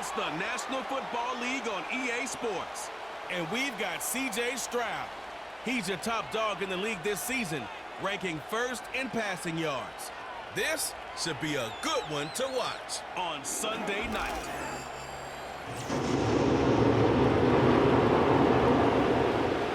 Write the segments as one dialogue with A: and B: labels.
A: It's the National Football League on EA Sports.
B: And we've got C.J. Stroud. He's your top dog in the league this season, ranking first in passing yards. This should be a good one to watch
A: On Sunday night.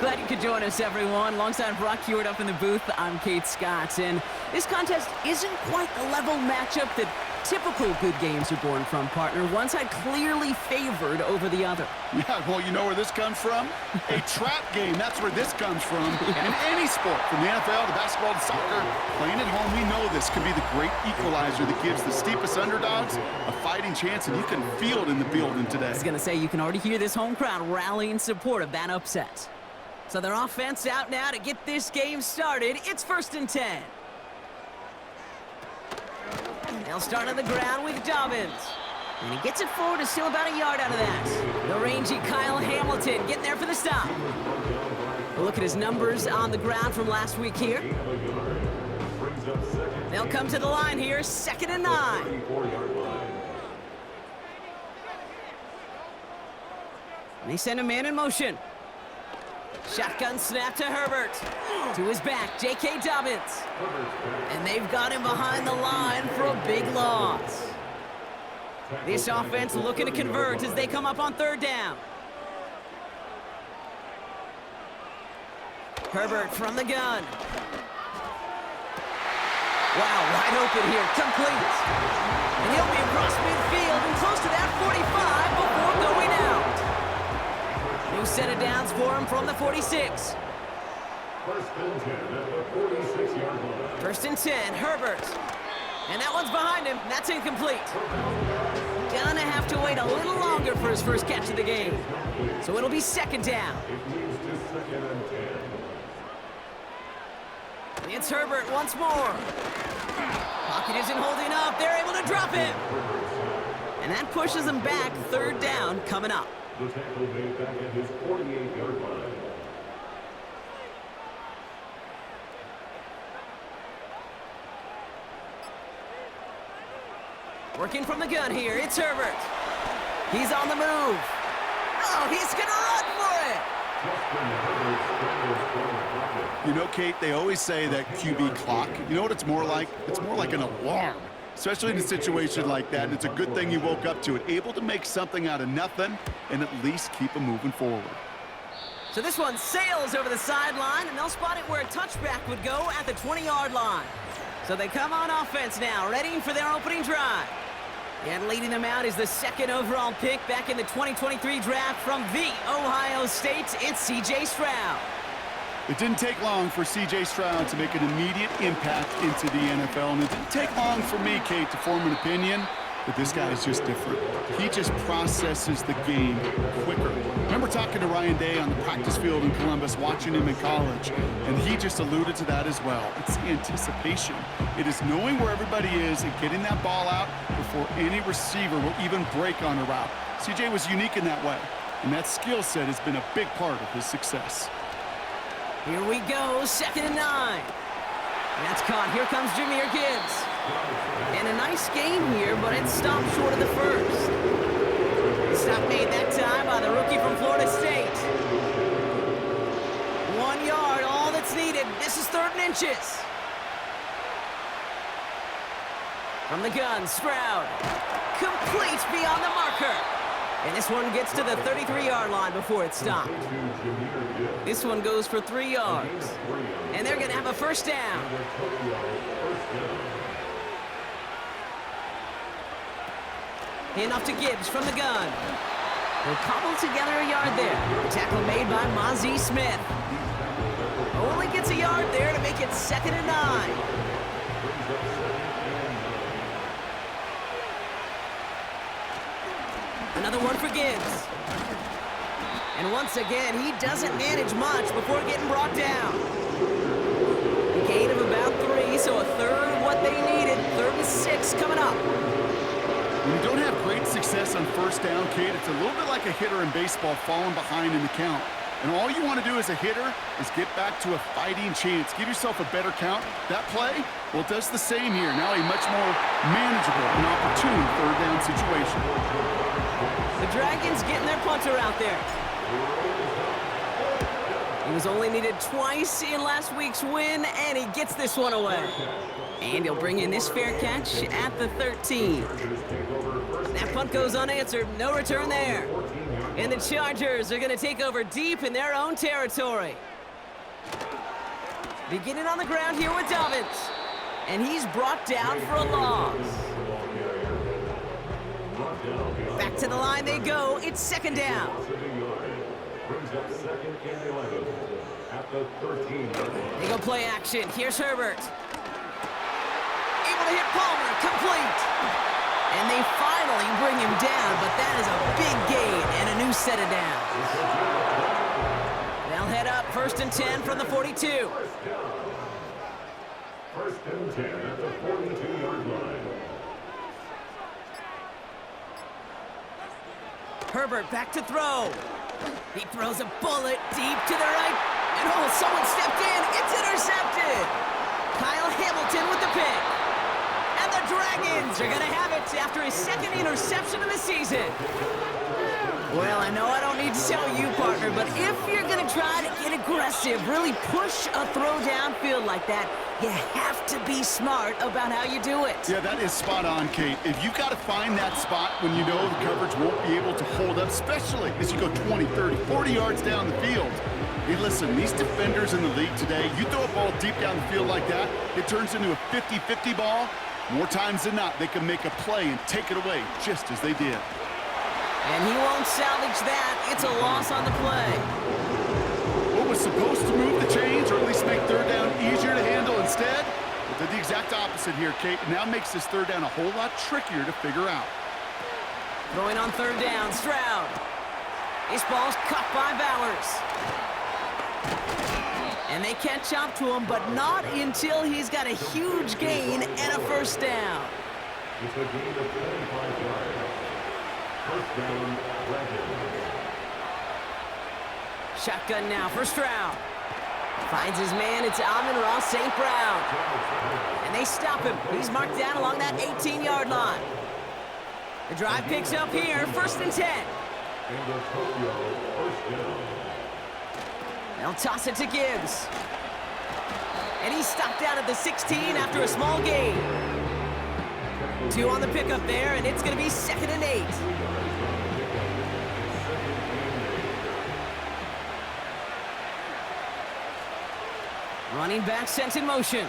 C: Glad you could join us, everyone. Alongside Brock Hewitt up in the booth, I'm Kate Scott. And this contest isn't quite the level matchup that typical good games are born from, partner. One side clearly favored over the other.
D: Yeah, well, you know where this comes from? A trap game. That's where this comes from. In any sport, from the NFL to basketball to soccer, playing at home, we know this can be the great equalizer that gives the steepest underdogs a fighting chance, and you can feel it in the building today.
C: I was going to say, you can already hear this home crowd rally in support of that upset. So their offense out now to get this game started. It's 1st and 10. They'll start on the ground with Dobbins. And he gets it forward to steal about a yard out of that. The rangy Kyle Hamilton getting there for the stop. We'll look at his numbers on the ground from last week here. They'll come to the line here, 2nd and 9. And they send a man in motion. Shotgun snap to Herbert. To his back, J.K. Dobbins. And they've got him behind the line for a big loss. This offense looking to convert as they come up on 3rd down. Herbert from the gun. Wow, wide open here, complete. And he'll be across midfield and close to that 45 before going out. New set of downs for him from the 46. 1st and 10, Herbert. And that one's behind him. That's incomplete. Gonna have to wait a little longer for his first catch of the game. So it'll be 2nd down. It's Herbert once more. Pocket isn't holding up. They're able to drop him. And that pushes them back. 3rd down coming up.
E: The tackle made back at his 48-yard line.
C: Working from the gun here, it's Herbert. He's on the move. Oh, he's gonna run for it.
D: You know, Kate, they always say that QB clock. You know what it's more like? It's more like an alarm. Especially in a situation like that, and it's a good thing you woke up to it. Able to make something out of nothing and at least keep them moving forward.
C: So this one sails over the sideline, and they'll spot it where a touchback would go at the 20-yard line. So they come on offense now, ready for their opening drive. And leading them out is the 2nd overall pick back in the 2023 draft from the Ohio State. It's C.J. Stroud.
D: It didn't take long for C.J. Stroud to make an immediate impact into the NFL, and it didn't take long for me, Kate, to form an opinion, but this guy is just different. He just processes the game quicker. Remember talking to Ryan Day on the practice field in Columbus, watching him in college, and he just alluded to that as well. It's the anticipation. It is knowing where everybody is and getting that ball out before any receiver will even break on a route. C.J. was unique in that way, and that skill set has been a big part of his success.
C: Here we go, 2nd and 9. That's caught. Here comes Jahmyr Gibbs. And a nice game here, but it stopped short of the first. Stop made that time by the rookie from Florida State. 1 yard, all that's needed. This is 3rd and inches. From the gun, Stroud. Complete beyond the marker. And this one gets to the 33-yard line before it's stopped. This one goes for 3 yards. And they're going to have a 1st down. Hand off to Gibbs from the gun. They'll cobble together a yard there. Tackle made by Mozzie Smith. Only gets a yard there to make it 2nd and 9. Another one for Gibbs. And once again, he doesn't manage much before getting brought down. A gain of about 3, so a 3rd what they needed. 3rd and 6 coming up.
D: When you don't have great success on 1st down, Kate, it's a little bit like a hitter in baseball falling behind in the count. And all you want to do as a hitter is get back to a fighting chance. Give yourself a better count. That play, well, it does the same here. Now a much more manageable and opportune 3rd down situation.
C: The Dragons getting their punter out there. He was only needed twice in last week's win, and he gets this one away. And he'll bring in this fair catch at the 13. That punt goes unanswered. No return there. And the Chargers are going to take over deep in their own territory. Beginning on the ground here with Dobbins. And he's brought down for a loss. Back to the line they go. It's second down.
E: Brings up second and 11 at the 13.
C: They go play action. Here's Herbert. Able to hit Palmer. Complete. And they finally bring him down, but that is a big gain and a new set of downs. They'll head up 1st and 10 from the 42.
E: First and 10 at the 42-yard line.
C: Herbert back to throw. He throws a bullet deep to the right. And oh, someone stepped in. It's intercepted. Kyle Hamilton with the pick. And the Dragons are going to have it after his second interception of the season. Well, I know I don't need to tell you, partner, but if you're going to try to get aggressive, really push a throw downfield like that, you have to be smart about how you do it.
D: Yeah, that is spot on, Kate. If you've got to find that spot when you know the coverage won't be able to hold up, especially as you go 20, 30, 40 yards down the field. Hey, listen, these defenders in the league today, you throw a ball deep down the field like that, it turns into a 50-50 ball. More times than not, they can make a play and take it away, just as they did.
C: And he won't salvage that. It's a loss on the play.
D: What was supposed to move the chains, or at least make third down easier to handle instead, it did the exact opposite here, Kate. Now makes this third down a whole lot trickier to figure out.
C: Throwing on third down, Stroud. This ball's caught by Bowers. And they catch up to him, but not until he's got a huge gain and a first down.
E: It's a gain of 25 yards. First down, Dragons.
C: Shotgun now for Stroud. Finds his man. It's Amon-Ra St. Brown. And they stop him. He's marked down along that 18-yard line. The drive picks up here. 1st and 10.
E: And the Tokyo first down.
C: They'll toss it to Gibbs. And he's stopped out at the 16 after a small gain. 2 on the pickup there, and it's going to be 2nd and 8. Running back sent in motion.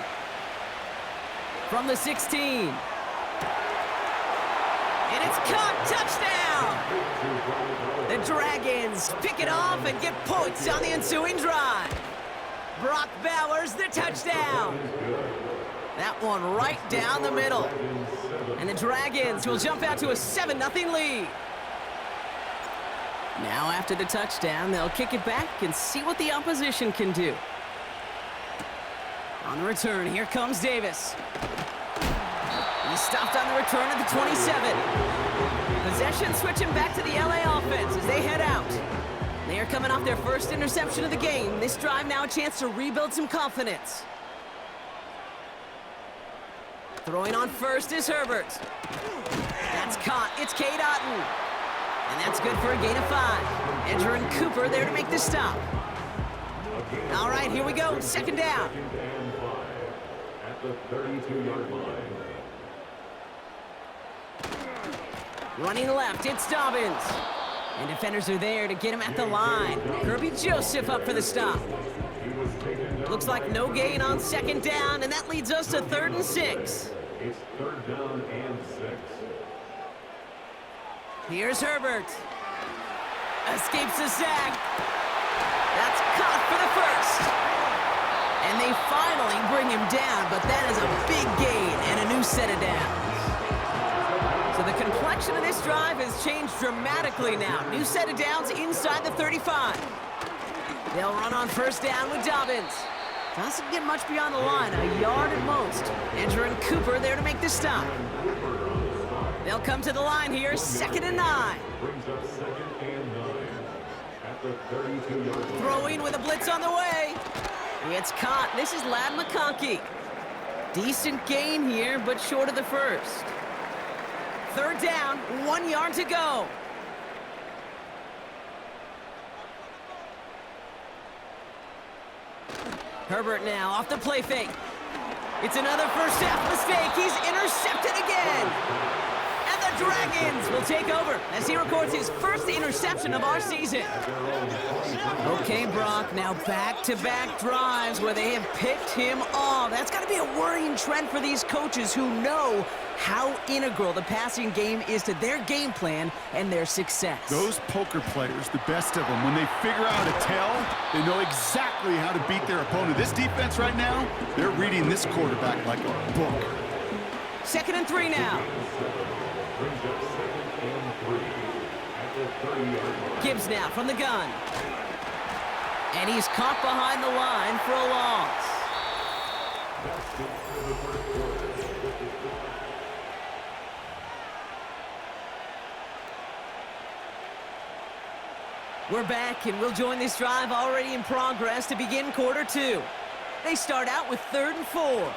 C: From the 16. And it's caught. Touchdown! The Dragons pick it off and get points on the ensuing drive. Brock Bowers, the touchdown. That one right down the middle. And the Dragons will jump out to a 7-0 lead. Now after the touchdown, they'll kick it back and see what the opposition can do. On the return, here comes Davis. He stopped on the return at the 27. Possession switching back to the LA offense as they head out. They are coming off their first interception of the game. This drive now a chance to rebuild some confidence. Throwing on first is Herbert. That's caught. It's Cade Otton. And that's good for a gain of 5. Edgerrin Cooper there to make the stop. All right, here we go. 2nd down.
E: At the 32-yard line.
C: Running left, it's Dobbins. And defenders are there to get him at the line. Kirby Joseph up for the stop. Looks like no gain on 2nd down, and that leads us to 3rd and 6.
E: It's 3rd down and 6.
C: Here's Herbert. Escapes the sack. That's caught for the first. And they finally bring him down, but that is a big gain and a new set of downs. So the complexion of this drive has changed dramatically now. New set of downs inside the 35. They'll run on 1st down with Dobbins. Doesn't get much beyond the line, a yard at most. Edgerrin Cooper there to make the stop. They'll come to the line here, 2nd and 9.
E: Brings up 2nd and 9 at the 32-yard line.
C: Throwing with a blitz on the way. It's caught. This is Lad McConkey. Decent gain here, but short of the first. 3rd down, 1 yard to go. Herbert now off the play fake. It's another first half mistake. He's intercepted again. And the Dragons will take over as he records his first interception of our season. Okay, Brock, now back-to-back drives where they have picked him off. That's got to be a worrying trend for these coaches who know how integral the passing game is to their game plan and their success.
D: Those poker players, the best of them, when they figure out a tell, they know exactly how to beat their opponent. This defense right now, they're reading this quarterback like a book.
C: 2nd and 3 now.
E: Brings up 2nd and 3 at the 30-yard line.
C: Gibbs now from the gun. And he's caught behind the line for a loss.
E: That's it for the first quarter.
C: We're back, and we'll join this drive already in progress to begin quarter 2. They start out with 3rd and 4.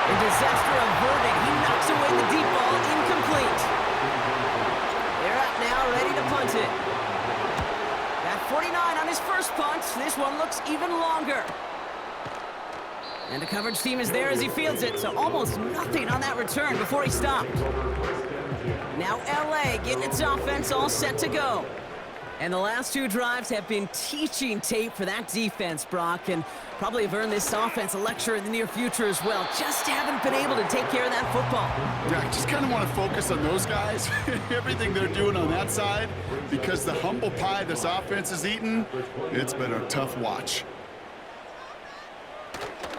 C: A disaster averted. He knocks away the deep ball, incomplete. They're up now, ready to punt it. Got 49 on his first punt. This one looks even longer. And the coverage team is there as he fields it, so almost nothing on that return before he stopped. Now LA getting its offense all set to go. And the last 2 drives have been teaching tape for that defense, Brock, and probably have earned this offense a lecture in the near future as well. Just haven't been able to take care of that football.
D: Yeah, I just kind of want to focus on those guys, everything they're doing on that side, because the humble pie this offense is eating, it's been a tough watch.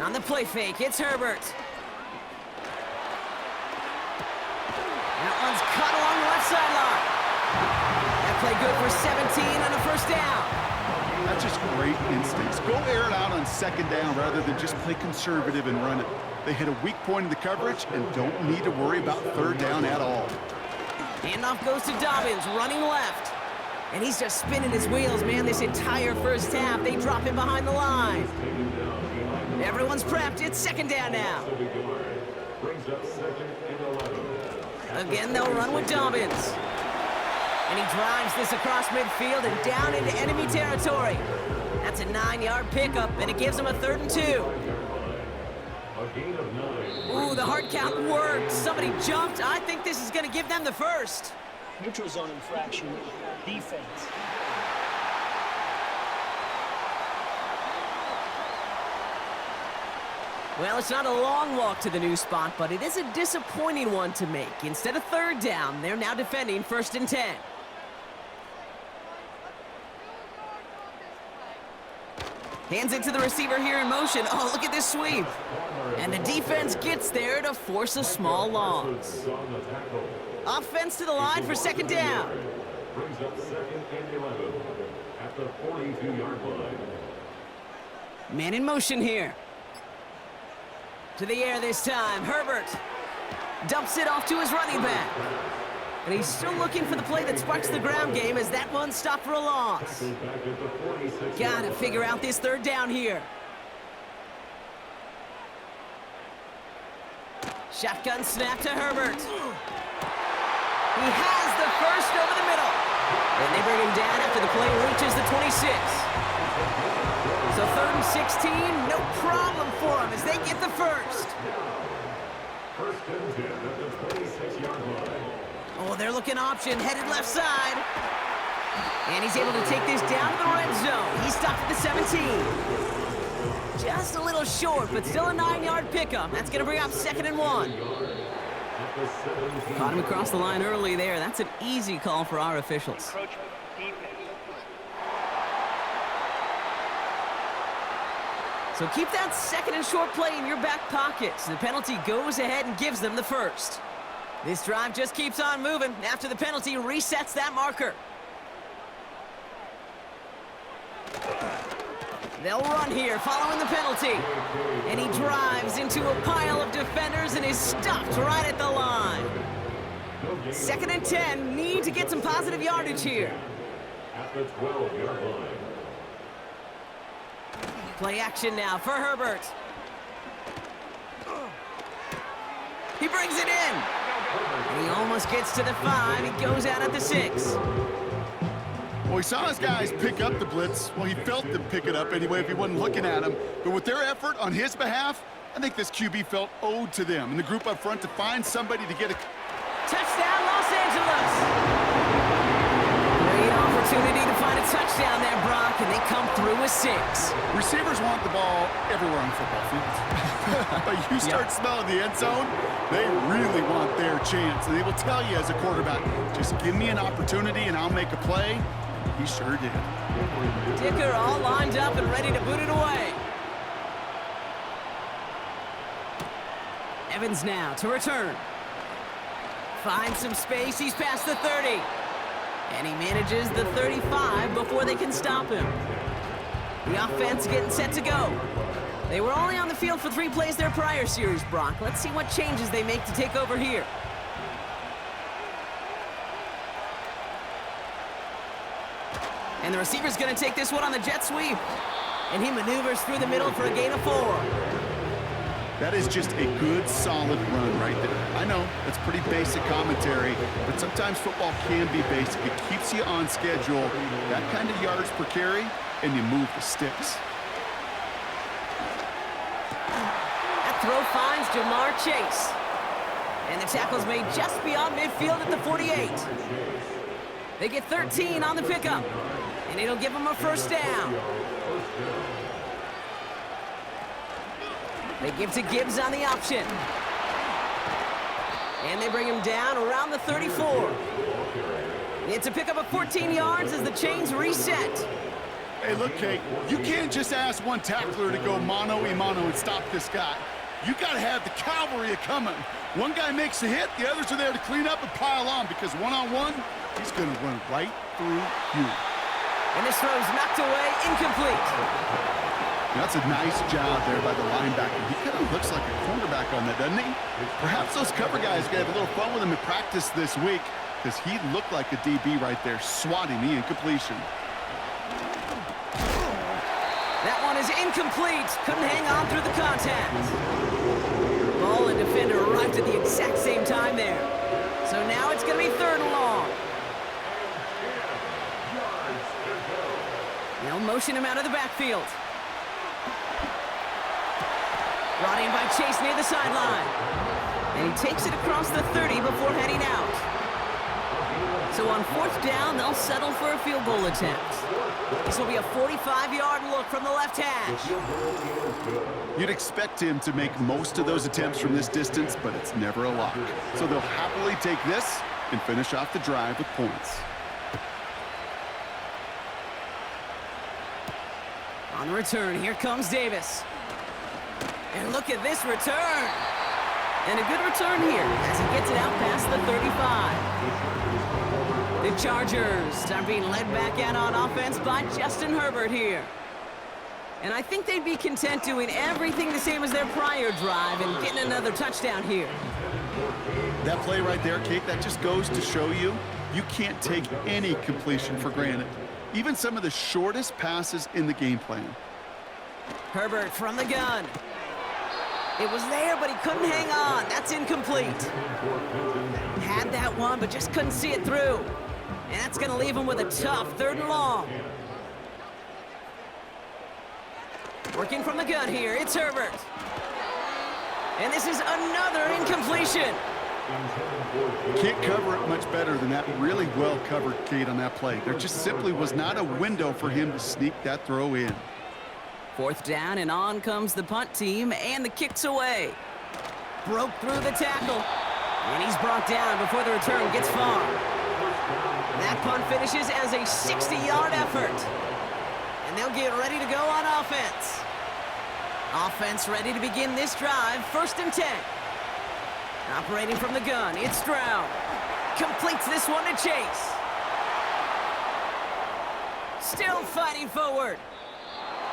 C: On the play fake, it's Herbert. That one's caught along the left sideline. That play good for 17 on a first down.
D: That's just great instincts. Go air it out on 2nd down rather than just play conservative and run it. They hit a weak point in the coverage and don't need to worry about 3rd down at all.
C: Handoff goes to Dobbins, running left. And he's just spinning his wheels, man, this entire first half. They drop him behind the line. Everyone's prepped. It's 2nd down now.
E: Brings up 2nd and 11.
C: Again, they'll run with Dobbins. And he drives this across midfield and down into enemy territory. That's a 9-yard pickup, and it gives him a 3rd and 2.
E: A gain of 9.
C: Ooh, the hard count worked. Somebody jumped. I think this is going to give them the first.
F: Neutral zone infraction, defense.
C: Well, it's not a long walk to the new spot, but it is a disappointing one to make. Instead of 3rd down, they're now defending 1st and 10. Hands it to the receiver here in motion. Oh, look at this sweep. And the defense gets there to force a small loss. Offense to the line for 2nd down.
E: Brings up 2nd and 11 at the 42-yard line.
C: Man in motion here. To the air this time. Herbert dumps it off to his running back. And he's still looking for the play that sparks the ground game as that one stopped for a loss. Gotta figure out this 3rd down here. Shotgun snap to Herbert. He has the first over the middle. And they bring him down after the play reaches the 26. So 3rd and 16, no problem for him as they get the first.
E: 1st and 10 at the 26-yard line.
C: Oh, they're looking option, headed left side. And he's able to take this down to the red zone. He stopped at the 17. Just a little short, but still a 9-yard pickup. That's going to bring up 2nd and 1. Caught him across the line early there. That's an easy call for our officials. So keep that 2nd and short play in your back pocket. So the penalty goes ahead and gives them the first. This drive just keeps on moving. After the penalty, resets that marker. They'll run here following the penalty. And he drives into a pile of defenders and is stopped right at the line. 2nd and 10, need to get some positive yardage here.
E: At the 12-yard line.
C: Play action now for Herbert. He brings it in. And he almost gets to the 5. He goes out at the 6.
D: Well, he saw his guys pick up the blitz. Well, he felt them pick it up anyway if he wasn't looking at him. But with their effort on his behalf, I think this QB felt owed to them and the group up front to find somebody to get a...
C: Touchdown, Los Angeles! Great opportunity to find a touchdown there, Brock, and they come through with 6.
D: Receivers want the ball everywhere on the football field. But you start smelling the end zone, they really want their chance. And they will tell you as a quarterback, just give me an opportunity and I'll make a play. He sure did.
C: Dicker all lined up and ready to boot it away. Evans now to return. Finds some space. He's past the 30. And he manages the 35 before they can stop him. The offense getting set to go. They were only on the field for 3 plays their prior series, Brock. Let's see what changes they make to take over here. And the receiver's going to take this one on the jet sweep. And he maneuvers through the middle for a gain of 4.
D: That is just a good, solid run right there. I know, that's pretty basic commentary, but sometimes football can be basic. It keeps you on schedule, that kind of yards per carry, and you move the sticks.
C: That throw finds Jamar Chase. And the tackle's made just beyond midfield at the 48. They get 13 on the pickup, and it'll give them a first down. They give to Gibbs on the option. And they bring him down around the 34. It's a pickup of 14 yards as the chains reset.
D: Hey, look, Kate, you can't just ask one tackler to go mano-a-mano and stop this guy. You got to have the cavalry coming. One guy makes a hit, the others are there to clean up and pile on because one-on-one, he's going to run right through you.
C: And this throw's knocked away, incomplete.
D: That's a nice job there by the linebacker. He kind of looks like a cornerback on that, doesn't he? Perhaps those cover guys are going to have a little fun with him in practice this week because he looked like a DB right there, swatting the incompletion.
C: That one is incomplete. Couldn't hang on through the contact. Ball and defender arrived at the exact same time there. So now it's going to be 3rd and long. They'll motion him out of the backfield. Brought in by Chase near the sideline. And he takes it across the 30 before heading out. So on 4th down, they'll settle for a field goal attempt. This will be a 45-yard look from the left hash.
D: You'd expect him to make most of those attempts from this distance, but it's never a lock. So they'll happily take this and finish off the drive with points.
C: On the return, here comes Davis. And look at this return. And a good return here as he gets it out past the 35. The Chargers are being led back out on offense by Justin Herbert here. And I think they'd be content doing everything the same as their prior drive and getting another touchdown here.
D: That play right there, Kate, that just goes to show you, you can't take any completion for granted. Even some of the shortest passes in the game plan.
C: Herbert from the gun. It was there, but he couldn't hang on. That's incomplete. Had that one, but just couldn't see it through. And that's going to leave him with a tough 3rd and long. Working from the gun here, it's Herbert. And this is another incompletion.
D: Can't cover it much better than that. Really well covered, Kate, on that play. There just simply was not a window for him to sneak that throw in.
C: 4th down, and on comes the punt team, and the kick's away. Broke through the tackle, and he's brought down before the return gets far. That punt finishes as a 60-yard effort. And they'll get ready to go on offense. Offense ready to begin this drive, 1st and 10. Operating from the gun, it's Stroud. Completes this one to Chase. Still fighting forward.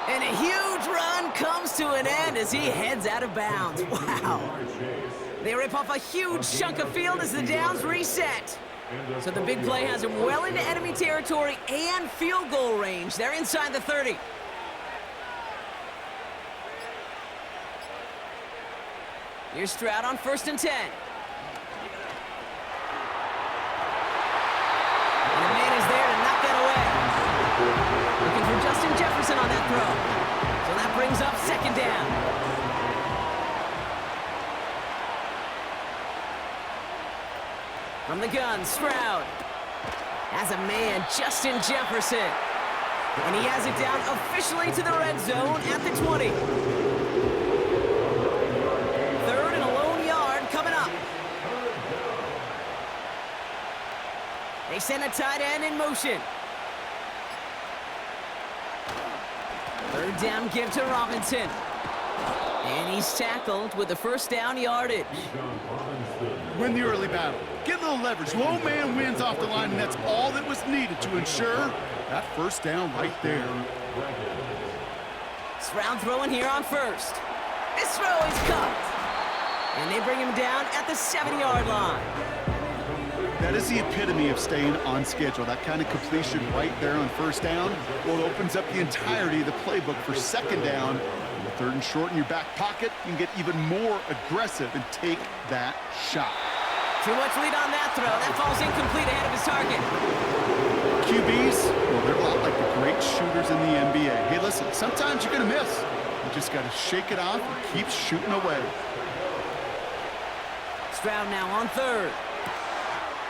C: And a huge run comes to an end as he heads out of bounds. Wow. They rip off a huge chunk of field as the downs reset. So the big play has him well into enemy territory and field goal range. They're inside the 30. Here's Stroud on 1st and 10. And the man is there to knock that away. From the gun, Stroud has a man, Justin Jefferson. And he has it down officially to the red zone at the 20. Third and a lone yard coming up. They send a tight end in motion. Third down give to Robinson. And he's tackled with the first down yardage.
D: Win the early battle. Get a little leverage. Low man wins off the line, and that's all that was needed to ensure that first down right there.
C: Stroud throwing here on first. This throw is caught. And they bring him down at the 7-yard line.
D: That is the epitome of staying on schedule. That kind of completion right there on first down, well, it opens up the entirety of the playbook for second down. And with third and short in your back pocket, you can get even more aggressive and take that shot.
C: Too much lead on that throw. That falls incomplete ahead of his target.
D: QBs, well, they're a lot like the great shooters in the NBA. Hey, listen, sometimes you're going to miss. You just got to shake it off and keep shooting away.
C: Stroud now on third.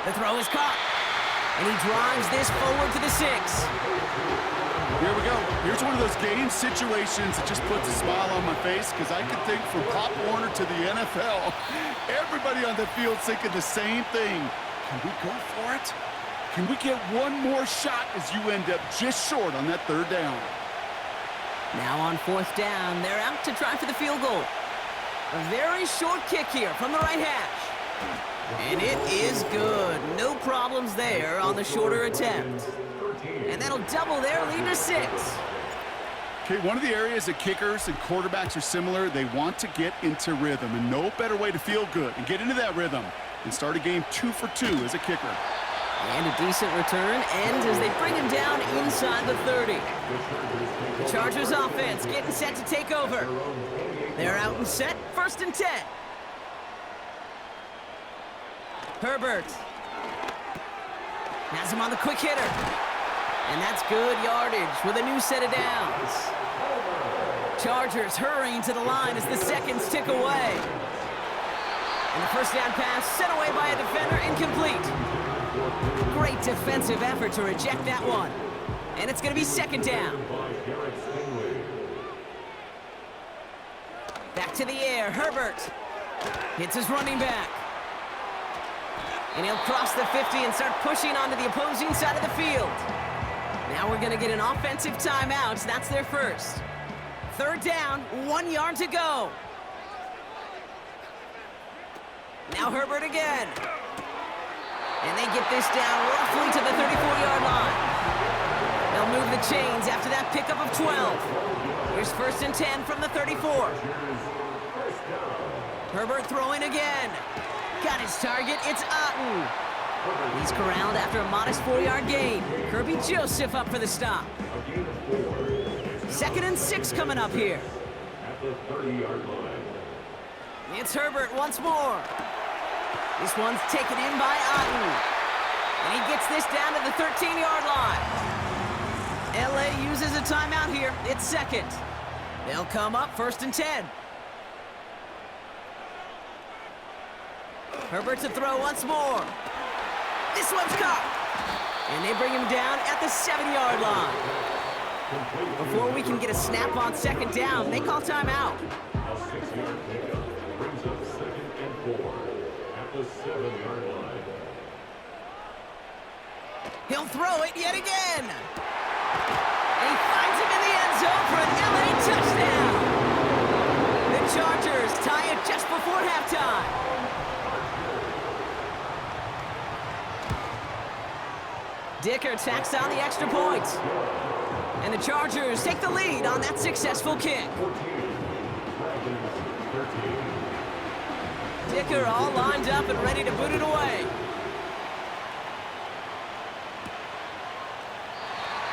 C: The throw is caught. And he drives this forward to the 6.
D: Here we go. Here's one of those game situations that just puts a smile on my face, because I can think from Pop Warner to the NFL, everybody on the field thinking the same thing. Can we go for it? Can we get one more shot as you end up just short on that third down?
C: Now on fourth down, they're out to try for the field goal. A very short kick here from the right hash. And it is good. No problems there on the shorter attempt. And that'll double their lead to 6.
D: Okay, one of the areas that kickers and quarterbacks are similar, they want to get into rhythm. And no better way to feel good and get into that rhythm and start a game 2 for 2 as a kicker.
C: And a decent return ends as they bring him down inside the 30. The Chargers offense getting set to take over. They're out and set, 1st and 10. Herbert has him on the quick hitter. And that's good yardage with a new set of downs. Chargers hurrying to the line as the seconds tick away. And the first down pass sent away by a defender, incomplete. Great defensive effort to reject that one. And it's going to be 2nd down. Back to the air, Herbert hits his running back. And he'll cross the 50 and start pushing onto the opposing side of the field. Now we're going to get an offensive timeout. That's their first. 3rd down, 1 yard to go. Now Herbert again. And they get this down roughly to the 34-yard line. They'll move the chains after that pickup of 12. Here's 1st and 10 from the 34. Herbert throwing again. Got his target. It's Otten. He's corralled after a modest 4-yard gain. Kirby Joseph up for the stop. 2nd and 6 coming up here.
E: At the 30-yard line.
C: It's Herbert once more. This one's taken in by Otten. And he gets this down to the 13-yard line. LA uses a timeout here. It's 2nd. They'll come up 1st and 10. Herbert to throw once more. This one's caught. And they bring him down at the 7-yard line. Before we can get a snap on 2nd down, they call timeout.
E: A 6-yard pickup brings up 2nd and 4 at the 7-yard line.
C: He'll throw it yet again. And he finds him in the end zone for an LA touchdown. The Chargers tie it just before halftime. Dicker tacks on the extra point. And the Chargers take the lead on that successful kick.
E: 14.
C: Dicker all lined up and ready to boot it away.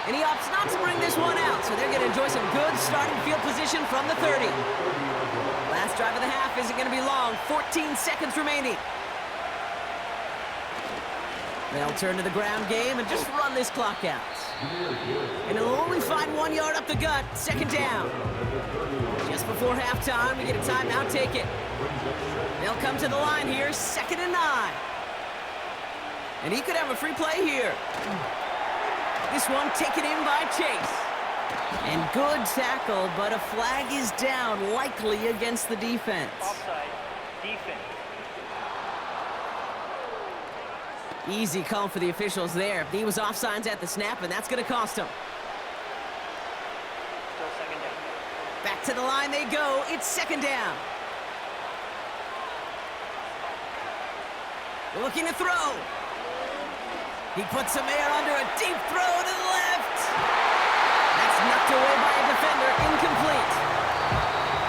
C: And he opts not to bring this one out, so they're going to enjoy some good starting field position from the 30. Last drive of the half isn't going to be long. 14 seconds remaining. They'll turn to the ground game and just run this clock out. And it'll only find 1 yard up the gut. 2nd down. Just before halftime, we get a timeout, take it. They'll come to the line here, 2nd and 9. And he could have a free play here. This one taken in by Chase. And good tackle, but a flag is down, likely against the defense.
F: Offside. Defense.
C: Easy call for the officials there. He was offsides at the snap, and that's going to cost him.
F: Still second down.
C: Back to the line they go. It's second down. Looking to throw. He puts some air under a deep throw to the left. That's knocked away by a defender. Incomplete.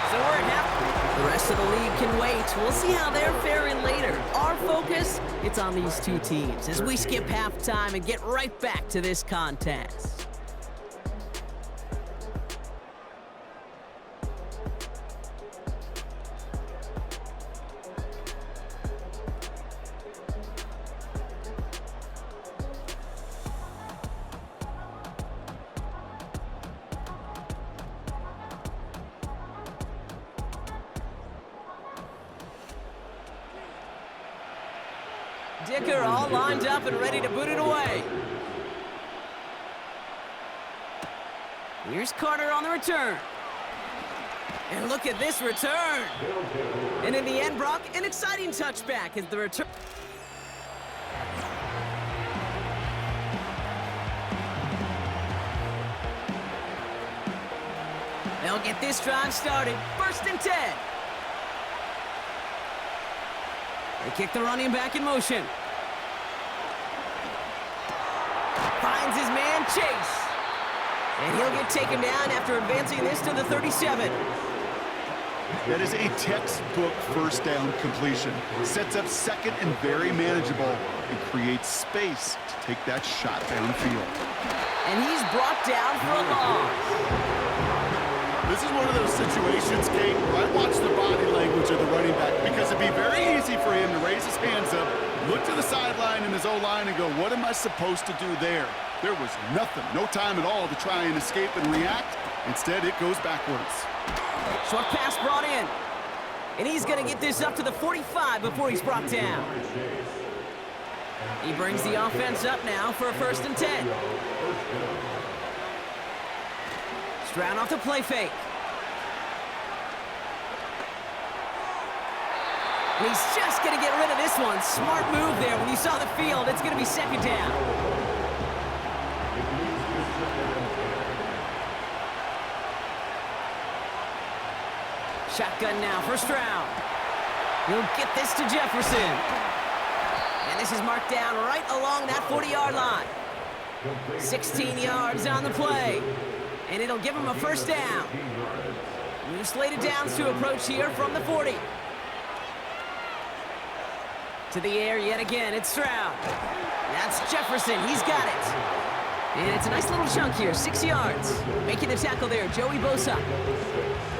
C: So we're at half. The rest of the league can wait. We'll see how they're faring later. Our focus, it's on these two teams as we skip halftime and get right back to this contest. Dicker all lined up and ready to boot it away. Here's Carter on the return. And look at this return. And in the end, Brock, an exciting touchback as the return. They'll get this drive started. 1st and 10. They kick the running back in motion. Finds his man, Chase. And he'll get taken down after advancing this to the 37.
D: That is a textbook first down completion. Sets up second and very manageable and creates space to take that shot downfield.
C: And he's brought down for a loss.
D: This is one of those situations, Kate, where I watch the body language of the running back because it'd be very easy for him to raise his hands up, look to the sideline in his O-line and go, what am I supposed to do there? There was nothing, no time at all to try and escape and react. Instead, it goes backwards.
C: Short pass brought in. And he's going to get this up to the 45 before he's brought down. He brings the offense up now for a 1st and 10. Stroud off the play fake. And he's just going to get rid of this one. Smart move there. When you saw the field, it's going to be second down. Shotgun now for Stroud. He'll get this to Jefferson. And this is marked down right along that 40-yard line. 16 yards on the play. And it'll give him a 1st down. New slated downs to approach here from the 40. To the air yet again, it's Stroud. That's Jefferson, he's got it. And it's a nice little chunk here, 6 yards. Making the tackle there, Joey Bosa.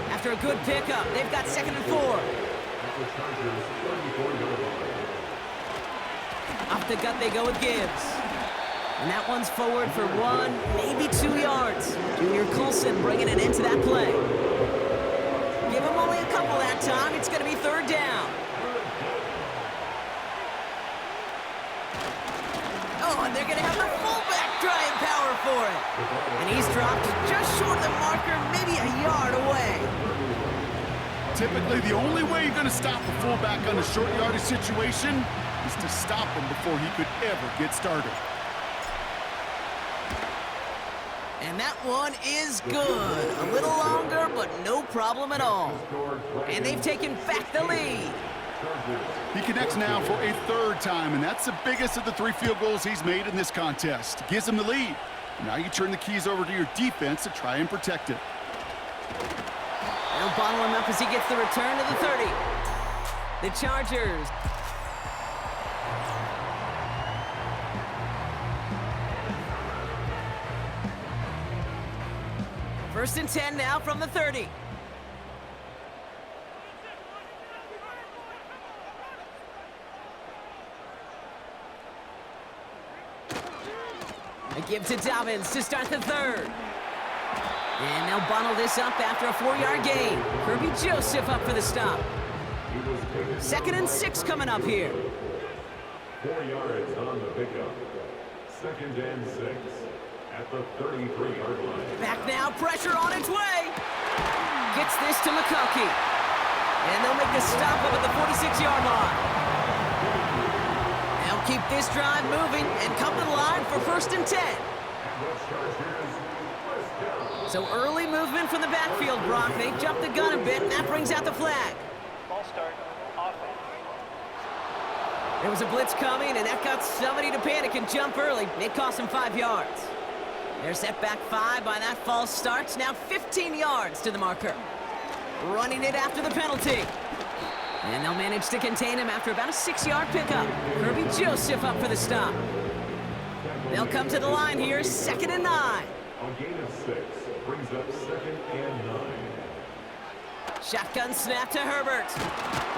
C: After a good pickup, they've got 2nd and 4. Off the gut they go with Gibbs. And that one's forward for 1, maybe 2 yards. Junior Colson bringing it into that play. Give him only a couple that time. It's going to be 3rd down. Oh, and they're going to have the fullback trying power for it. And he's dropped just short of the marker, maybe a yard away.
D: Typically, the only way you're going to stop a fullback on a short yardage situation is to stop him before he could ever get started.
C: And that one is good. A little longer, but no problem at all. And they've taken back the lead.
D: He connects now for a 3rd time, and that's the biggest of the 3 field goals he's made in this contest. Gives him the lead. Now you turn the keys over to your defense to try and protect it.
C: They'll bottle him up as he gets the return to the 30. The Chargers. First and 10 now from the 30. A give to Dobbins to start the 3rd. And they'll bundle this up after a 4-yard gain. Kirby Joseph up for the stop. 2nd and 6 coming up here.
E: 4 yards on the pickup. 2nd and 6 at the 33-yard line.
C: Back now, pressure on its way. Gets this to McConkey. And they'll make a stop up at the 46-yard line. They'll keep this drive moving and come to the line for 1st and 10. So early movement from the backfield, Brock. They jumped the gun a bit, and that brings out the flag.
F: Ball start, offense.
C: There was a blitz coming, and that got somebody to panic and jump early. It cost them 5 yards. They're set back 5 by that false start. Now 15 yards to the marker. Running it after the penalty. And they'll manage to contain him after about a 6-yard pickup. Kirby Joseph up for the stop. They'll come to the line here, 2nd and 9.
E: A gain of 6 brings up 2nd and 9.
C: Shotgun snap to Herbert.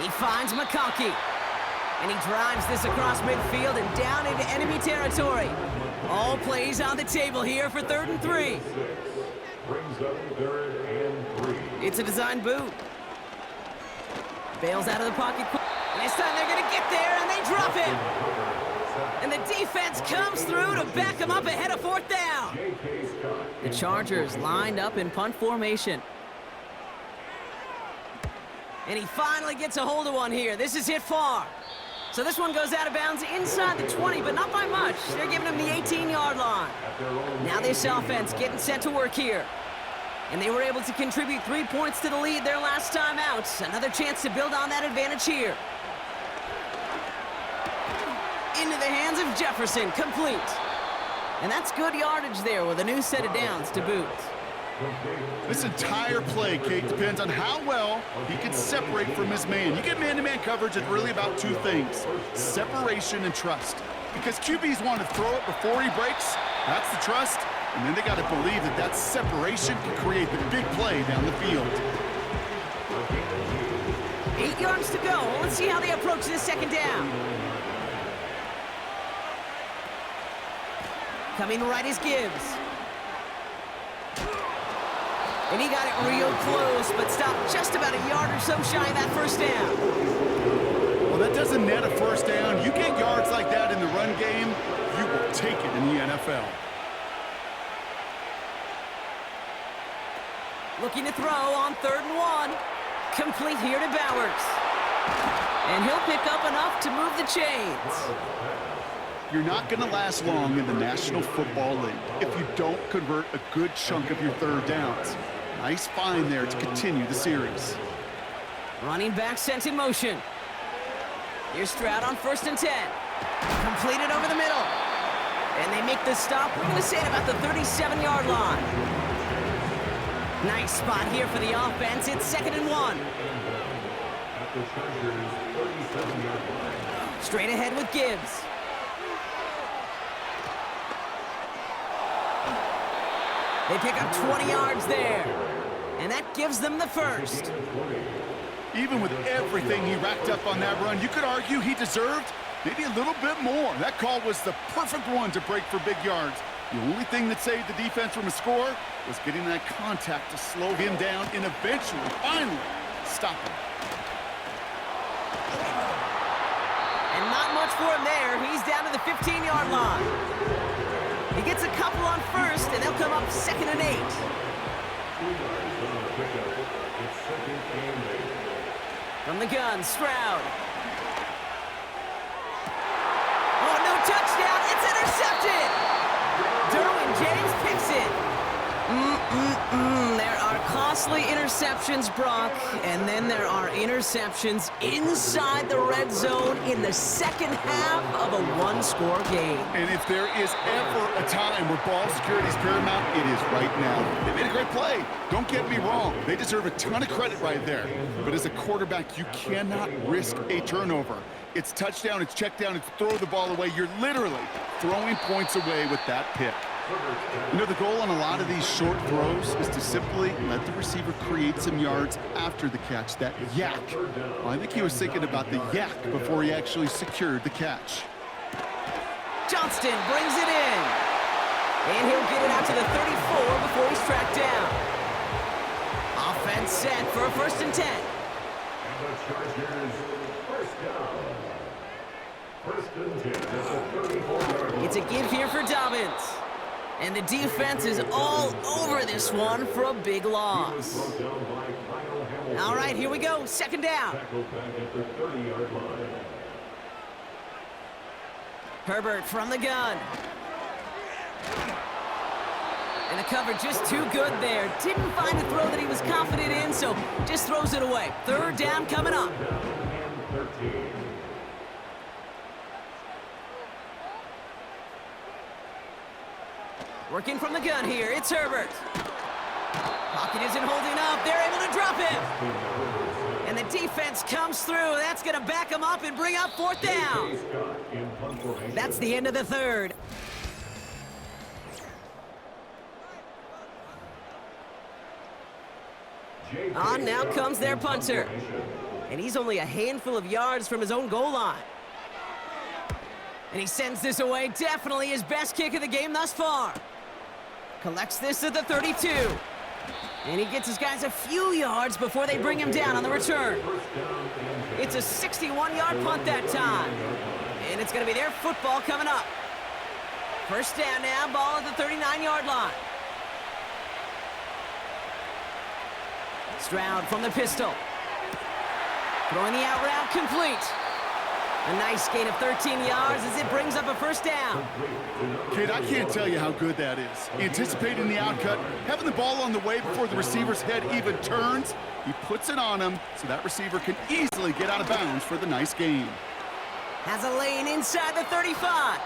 C: He finds McConkey. And he drives this across midfield and down into enemy territory. All plays on the table here for 3rd and 3.
E: Brings up 3rd and 3.
C: It's a design boot. Bails out of the pocket. And this time they're going to get there, and they drop him. And the defense comes through to back him up ahead of 4th down. The Chargers lined up in punt formation. And he finally gets a hold of one here. This is hit far. So this one goes out of bounds inside the 20, but not by much. They're giving him the 18-yard line. Now this offense getting set to work here. And they were able to contribute 3 points to the lead their last time out. Another chance to build on that advantage here. Into the hands of Jefferson, complete. And that's good yardage there with a new set of downs to boot.
D: This entire play, Kate, depends on how well he can separate from his man. You get man-to-man coverage, it's really about 2 things, separation and trust. Because QBs want to throw it before he breaks, that's the trust, and then they got to believe that that separation can create the big play down the field.
C: 8 yards to go. Let's see how they approach this 2nd down. Coming right is Gibbs. And he got it real close, but stopped just about a yard or so shy of that 1st down.
D: Well, that doesn't net a 1st down. You get yards like that in the run game, you will take it in the NFL.
C: Looking to throw on 3rd and 1. Complete here to Bowers. And he'll pick up enough to move the chains.
D: You're not going to last long in the National Football League if you don't convert a good chunk of your 3rd downs. Nice find there to continue the series.
C: Running back sent in motion. Here's Stroud on 1st and 10. Completed over the middle. And they make the stop, we're going to say at about the 37-yard line. Nice spot here for the offense. It's 2nd and 1. Straight ahead with Gibbs. They pick up 20 yards there. And that gives them the 1st.
D: Even with everything he racked up on that run, you could argue he deserved maybe a little bit more. That call was the perfect one to break for big yards. The only thing that saved the defense from a score was getting that contact to slow him down and eventually, finally, stop him.
C: And not much for him there. He's down to the 15-yard line. He gets a couple on 1st, and they'll come up 2nd and 8. From the gun, Stroud. Oh, no touchdown. It's intercepted. Derwin James picks it. There are costly interceptions, Brock, and then there are interceptions inside the red zone in the 2nd half of a 1-score game.
D: And if there is ever a time where ball security is paramount, it is right now. They made a great play. Don't get me wrong. They deserve a ton of credit right there. But as a quarterback, you cannot risk a turnover. It's touchdown, it's check down, it's throw the ball away. You're literally throwing points away with that pick. You know, the goal on a lot of these short throws is to simply let the receiver create some yards after the catch, that yak. Well, I think he was thinking about the yak before he actually secured the catch.
C: Johnston brings it in. And he'll get it out to the 34 before he's tracked down. Offense set for a 1st and 10.
E: First and 10 at the 34-yard line.
C: It's a give here for Dobbins. And the defense is all over this one for a big loss. All right, here we go. Second down.
E: Tackled back at the 30-yard line.
C: Herbert from the gun. And the cover just too good there. Didn't find a throw that he was confident in, so just throws it away. Third down coming up.
E: And 13.
C: Working from the gun here, it's Herbert. Pocket isn't holding up. They're able to drop him. And the defense comes through. That's going to back him up and bring up fourth down. That's the end of the third. On now comes their punter. And he's only a handful of yards from his own goal line. And he sends this away. Definitely his best kick of the game thus far. Collects this at the 32. And he gets his guys a few yards before they bring him down on the return. It's a 61-yard punt that time. And it's going to be their football coming up. First down now, ball at the 39-yard line. Stroud from the pistol. Throwing the out route complete. A nice gain of 13 yards as it brings up a first down.
D: Kate, I can't tell you how good that is. Anticipating the outcut, having the ball on the way before the receiver's head even turns, he puts it on him so that receiver can easily get out of bounds for the nice gain.
C: Has a lane inside the 35.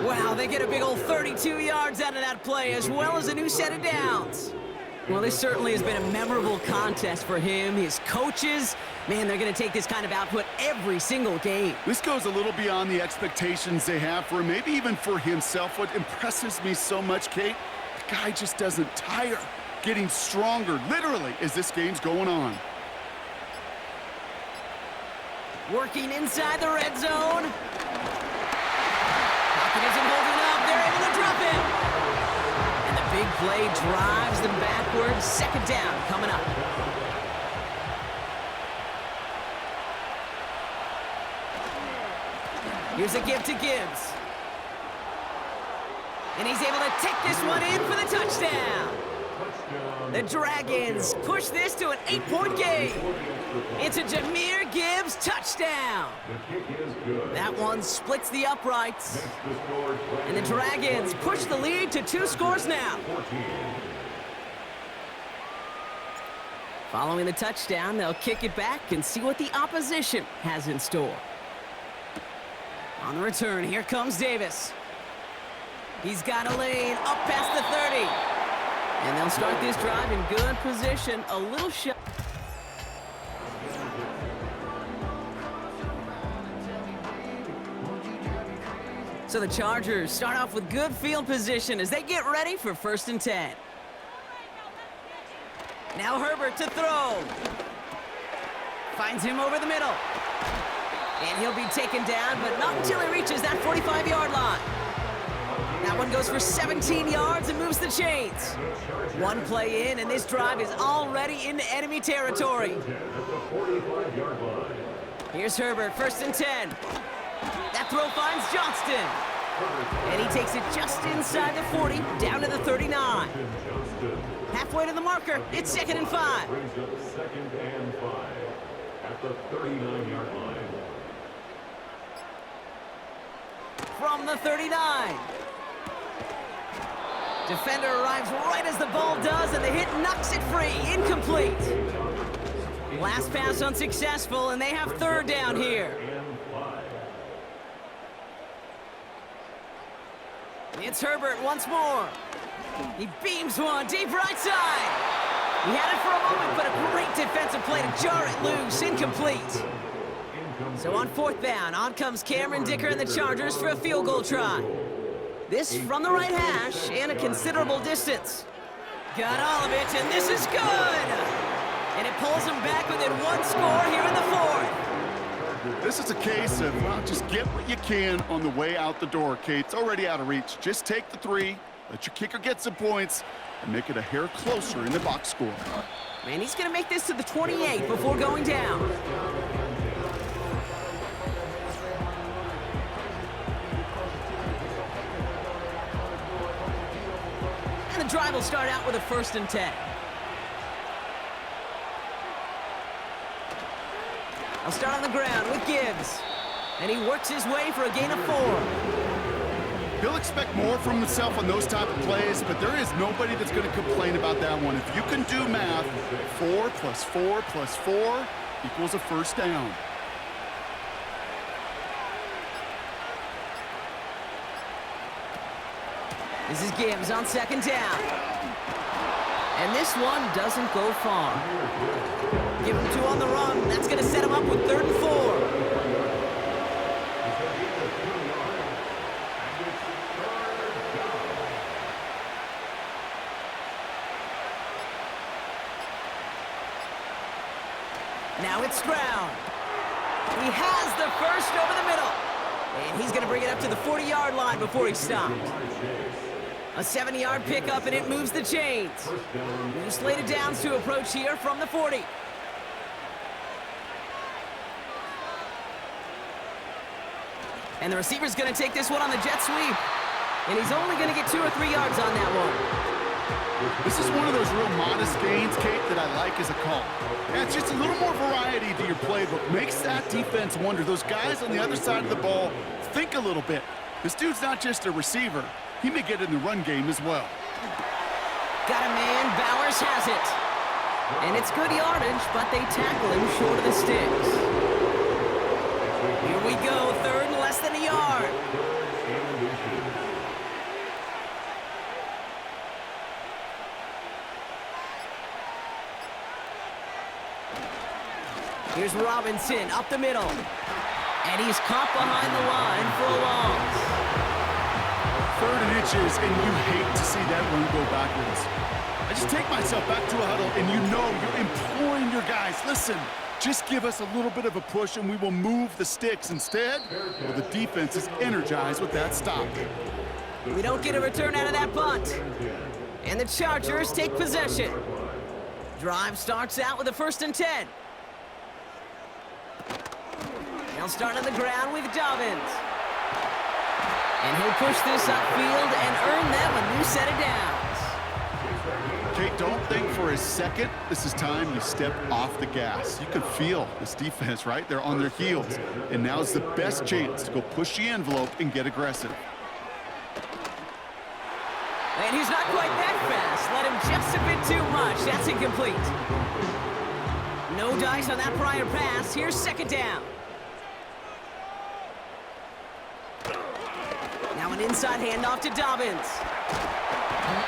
C: Wow, they get a big old 32 yards out of that play as well as a new set of downs. Well, this certainly has been a memorable contest for him, his coaches. Man, they're going to take this kind of output every single game.
D: This goes a little beyond the expectations they have for him, maybe even for himself. What impresses me so much, Kate, the guy just doesn't tire, getting stronger, literally, as this game's going on.
C: Working inside the red zone. Pocket isn't holding up. They're able to drop him. And the big play drives them backwards. Second down coming up. Here's a give to Gibbs. And he's able to take this one in for the touchdown. The Dragons push this to an 8-point game. It's a Jahmyr Gibbs touchdown. That one splits the uprights. And the Dragons push the lead to 2 scores now. Following the touchdown, they'll kick it back and see what the opposition has in store. On the return, here comes Davis. He's got a lane up past the 30. And they'll start this drive in good position. A little shot. So the Chargers start off with good field position as they get ready for first and 10. Now Herbert to throw. Finds him over the middle. And he'll be taken down, but not until he reaches that 45-yard line. That one goes for 17 yards and moves the chains. One play in, and this drive is already into enemy territory. Here's Herbert, first and 10. That throw finds Johnston. And he takes it just inside the 40, down to the 39. Halfway to the marker, it's second and 5.
E: Brings up second and 5 at the 39-yard line.
C: From the 39. Defender arrives right as the ball does, and the hit knocks it free. Incomplete. Last pass unsuccessful, and they have third down here. It's Herbert once more. He beams one deep right side. He had it for a moment, but a great defensive play to jar it loose. Incomplete. So on fourth down, on comes Cameron Dicker and the Chargers for a field goal try. This from the right hash and a considerable distance. Got all of it, and this is good! And it pulls them back within 1 score here in the fourth.
D: This is a case of, well, just get what you can on the way out the door, Kate. It's already out of reach. Just take the 3, let your kicker get some points, and make it a hair closer in the box score.
C: Man, he's going to make this to the 28 before going down. drive will start out with a 1st and 10. I'll start on the ground with Gibbs. And he works his way for a gain of 4.
D: He'll expect more from himself on those type of plays, but there is nobody that's going to complain about that one. If you can do math, 4 plus 4 plus 4 equals a 1st down.
C: This is Gibbs on 2nd down. And this one doesn't go far. Give him 2 on the run. That's going to set him up with 3rd and 4. Now it's Stroud. He has the 1st over the middle. And he's going to bring it up to the 40-yard line before he stopped. A 70-yard pickup, and it moves the chains. New slated downs to approach here from the 40. And the receiver's going to take this one on the jet sweep. And he's only going to get 2 or 3 yards on that one.
D: This is one of those real modest gains, Kate, that I like as a call. Yeah, it's just a little more variety to your playbook. Makes that defense wonder. Those guys on the other side of the ball think a little bit. This dude's not just a receiver. He may get in the run game as well.
C: Got a man. Bowers has it. And it's good yardage, but they tackle him short of the sticks. Here we go. 3rd and less than a yard. Here's Robinson up the middle. And he's caught behind the line for a loss.
D: 3rd and inches, and you hate to see that run go backwards. I just take myself back to a huddle, and you know you're imploring your guys, listen, just give us a little bit of a push, and we will move the sticks. Instead, well, the defense is energized with that stop.
C: We don't get a return out of that punt. And the Chargers take possession. Drive starts out with a 1st and 10. They'll start on the ground with Dobbins. And he'll push this upfield and earn them a new set of downs.
D: Kate, don't think for a second this is time you step off the gas. You can feel this defense, right? They're on their heels. And now's the best chance to go push the envelope and get aggressive.
C: And he's not quite that fast. Let him just a bit too much. That's incomplete. No dice on that prior pass. Here's 2nd down. Now an inside handoff to Dobbins.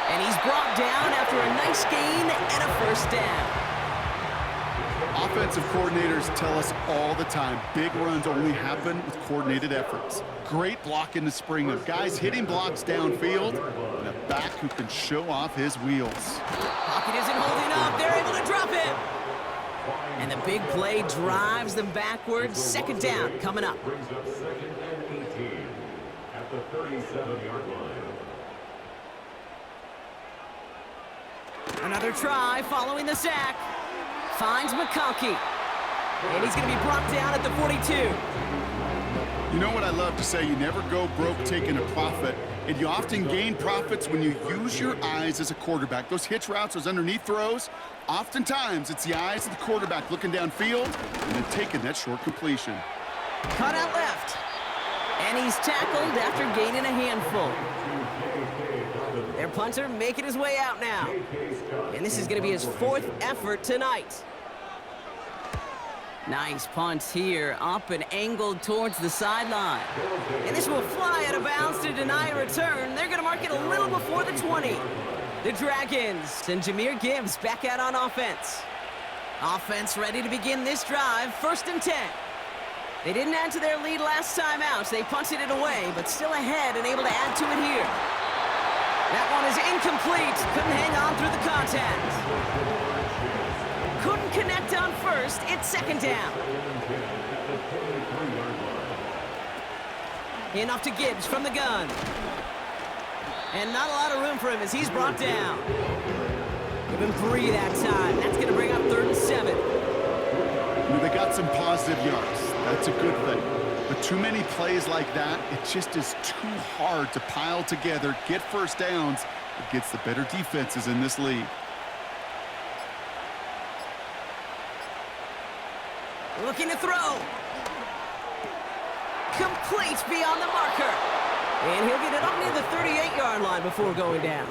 C: And he's brought down after a nice gain and a 1st down.
D: Offensive coordinators tell us all the time, big runs only happen with coordinated efforts. Great block in the spring of guys hitting blocks downfield, and a back who can show off his wheels.
C: Pocket isn't holding up. They're able to drop it. And the big play drives them backwards. 2nd down coming up.
E: Brings up 2nd and 18 at the 37-yard line.
C: Another try following the sack. Finds McConkey. And he's going to be brought down at the 42.
D: You know what I love to say? You never go broke taking a profit, and you often gain profits when you use your eyes as a quarterback. Those hitch routes, those underneath throws, oftentimes it's the eyes of the quarterback looking downfield and then taking that short completion.
C: Cut out left. And he's tackled after gaining a handful. Their punter making his way out now. And this is going to be his 4th effort tonight. Nice punt here, up and angled towards the sideline. And this will fly out of bounds to deny a return. They're going to mark it a little before the 20. The Dragons send Jahmyr Gibbs back out on offense. Offense ready to begin this drive, 1st and 10. They didn't add to their lead last time out, so they punted it away, but still ahead and able to add to it here. That one is incomplete. Couldn't hang on through the contact. Couldn't connect on 1st. It's 2nd down. Handoff to Gibbs from the gun. And not a lot of room for him as he's brought down. Give him 3 that time. That's going to bring up 3rd and 7.
D: You know, they got some positive yards. That's a good thing. But too many plays like that, it just is too hard to pile together, get 1st downs, against the better defenses in this league.
C: Looking to throw. Complete beyond the marker. And he'll get it up near the 38-yard line before going down.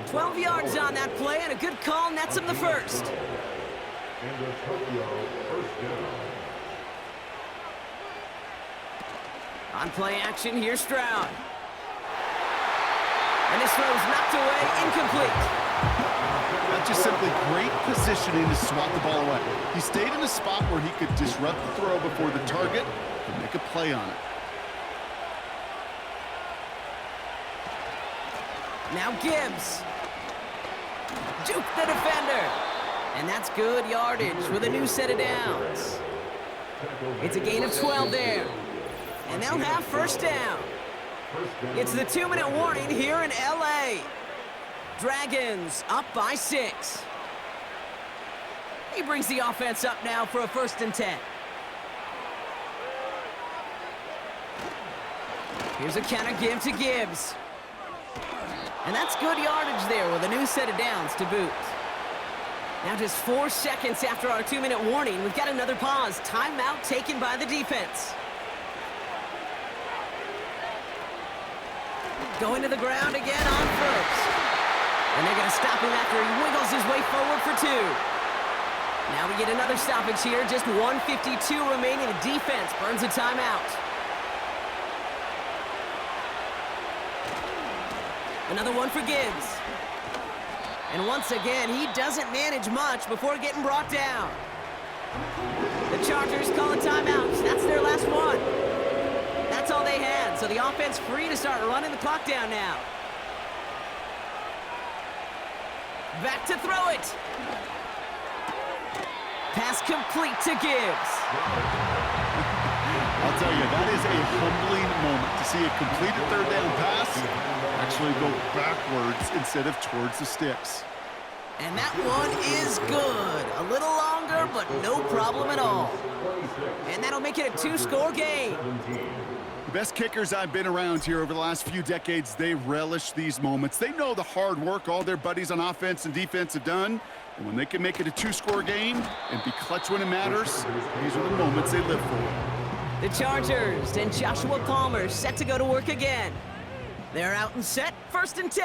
C: 12 yards on that play, and a good call nets him the first.
E: And the Tokyo first down.
C: On play action, here's Stroud. And this throw's knocked away, incomplete.
D: That's just simply great positioning to swat the ball away. He stayed in a spot where he could disrupt the throw before the target and make a play on it.
C: Now Gibbs. Juke the defender. And that's good yardage with a new set of downs. It's a gain of 12 there. And they'll have first down. It's the 2-minute warning here in L.A. Dragons up by 6. He brings the offense up now for a 1st and 10. Here's a counter give to Gibbs. And that's good yardage there with a new set of downs to boot. Now just 4 seconds after our 2-minute warning, we've got another pause. Timeout taken by the defense. Going to the ground again on first. And they're going to stop him after he wiggles his way forward for 2. Now we get another stoppage here. Just 1:52 remaining. The defense burns a timeout. Another one for Gibbs. And once again, he doesn't manage much before getting brought down. The Chargers call a timeout. That's their last one. That's all they had, so the offense free to start running the clock down now. Back to throw it. Pass complete to Gibbs.
D: I'll tell you, that is a humbling moment to see a completed 3rd down pass actually go backwards instead of towards the sticks.
C: And that one is good. A little longer, but no problem at all. And that'll make it a 2-score game.
D: The best kickers I've been around here over the last few decades, they relish these moments. They know the hard work all their buddies on offense and defense have done. And when they can make it a 2-score game and be clutch when it matters, these are the moments they live for.
C: The Chargers and Joshua Palmer set to go to work again. They're out and set, 1st and 10.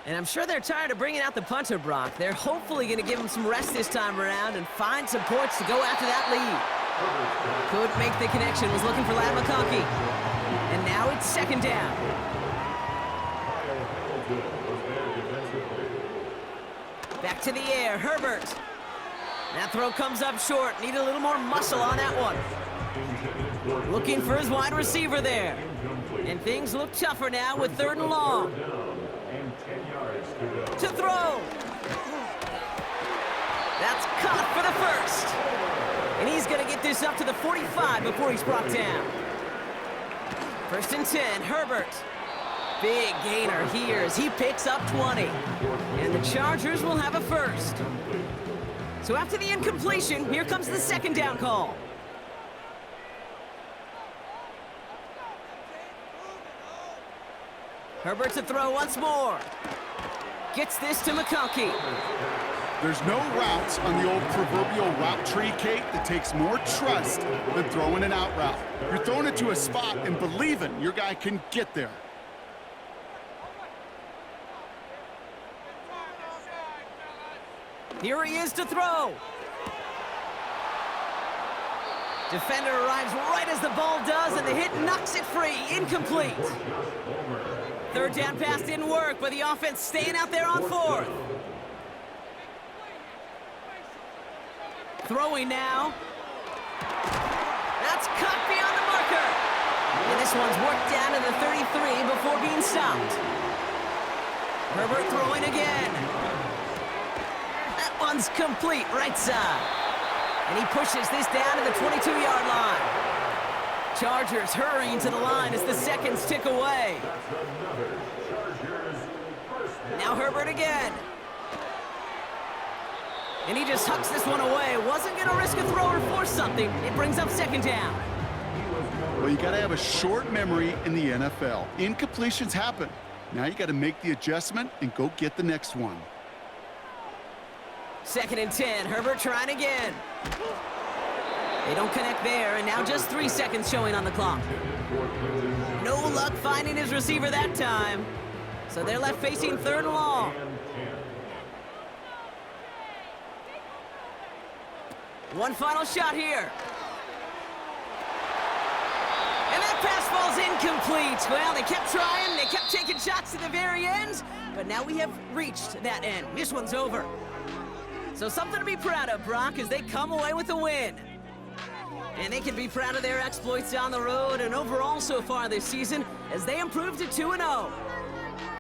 C: And I'm sure they're tired of bringing out the punter, Brock. They're hopefully going to give him some rest this time around and find some points to go after that lead. Couldn't make the connection, was looking for Lad McConkey. And now it's 2nd down. Back to the air, Herbert. That throw comes up short. Need a little more muscle on that one. Looking for his wide receiver there. And things look tougher now with 3rd and long. To throw. That's caught for the first. And he's going to get this up to the 45 before he's brought down. 1st and 10, Herbert. Big gainer here as he picks up 20. And the Chargers will have a first. So after the incompletion, here comes the 2nd down call. Herbert to throw once more. Gets this to McConkey.
D: There's no routes on the old proverbial route tree, Kate, that takes more trust than throwing an out route. You're throwing it to a spot and believing your guy can get there.
C: Here he is to throw. Defender arrives right as the ball does, and the hit knocks it free. Incomplete. 3rd down pass didn't work, but the offense staying out there on 4th. Throwing now. That's cut beyond the marker. And this one's worked down to the 33 before being stopped. Herbert throwing again. That one's complete right side. And he pushes this down to the 22-yard line. Chargers hurrying to the line as the seconds tick away. Now Herbert again. And he just hucks this one away. Wasn't going to risk a throw or force something. It brings up 2nd down.
D: Well, you got to have a short memory in the NFL. Incompletions happen. Now you got to make the adjustment and go get the next one.
C: 2nd and 10. Herbert trying again. They don't connect there, and now just 3 seconds showing on the clock. No luck finding his receiver that time. So they're left facing 3rd and long. One final shot here. And that pass falls incomplete. Well, they kept trying, they kept taking shots to the very end, but now we have reached that end. This one's over. So something to be proud of, Brock, as they come away with a win. And they can be proud of their exploits down the road and overall so far this season as they improve to 2-0.